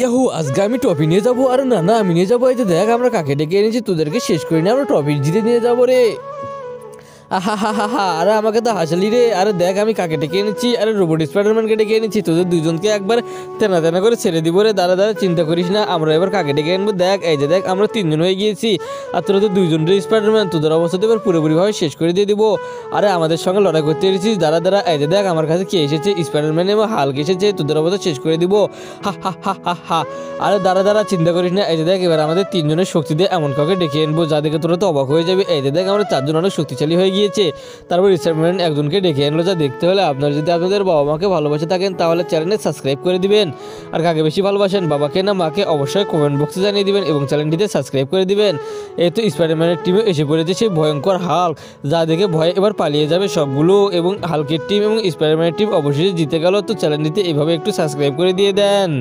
Yahoo আজকে আমি trophy নিয়ে যাবো। আরে না না, আমি নিয়ে যাবো। এই যে দেখ, আমরা কাকে ডেকে এনেছি, তোদেরকে শেষ করে নিয়ে আমরা ট্রফি জিতে নিয়ে যাবো রে। আহা হা হা হা, আরে আমাকে তো হাসালি রে। আরে দেখ, আমি কাকে ডেকে এনেছি, আরে রোবট স্পাইডারম্যানকে ডেকে এনেছি। তোদের দুজনকে একবার তেনা তেনা করে ছেড়ে দিব রে। দাঁড়া দাঁড়া, চিন্তা করিস না, আমরা এবার কাকে ডেকে আনবো। দেখ, এই যে দেখ, আমরা 3জন হয়ে গিয়েছি। আর তোরা তো 2জন রে স্পাইডারম্যান, তোদের অবস্থাতে এবার পুরোপুরিভাবে শেষ করে দিয়ে দিব। আরে আমাদের সঙ্গে লড়াই করতে এসেছিস, দাঁড়া দাঁড়া, এই যে দেখ, আমার কাছে কে এসেছে, স্পাইডারম্যান এবং হাল্ক এসেছে। তোদের অবস্থা শেষ করে দিব। হা হা হা হা হা। আরে দাঁড়া দাঁড়া, চিন্তা করিস না, এই যে দেখ, এবার আমাদের 3জনের শক্তি দিয়ে এমন কাউকে ডেকে আনবো যা দেখে তোরা তো অবাক হয়ে যাবে। এই যে দেখ, আমরা 4জন অনেক শক্তিশালী হয়ে গিয়েছে। তারপর স্পাইডারম্যান একজনকে ডেকে আনলো। যা দেখতে হলে আপনারা যদি আপনাদের বাবা মাকে ভালোবাসে থাকেন তাহলে চ্যানেলে সাবস্ক্রাইব করে দিবেন। আর কাকে বেশি ভালোবাসেন, বাবাকে না মাকে, অবশ্যই কমেন্ট বক্সে জানিয়ে দিবেন এবং চ্যানেলটিতে সাবস্ক্রাইব করে দিবেন। এই তো স্পাইডারম্যানের টিমে এসে পড়েছে সেই ভয়ঙ্কর হাল্ক, যা দেখে ভয়ে এবার পালিয়ে যাবে সবগুলো। এবং হাল্কের টিম এবং স্পাইডারম্যানের টিম অবশ্যই জিতে গেল। তো চ্যানেলটিতে এইভাবে একটু সাবস্ক্রাইব করে দিয়ে দেন।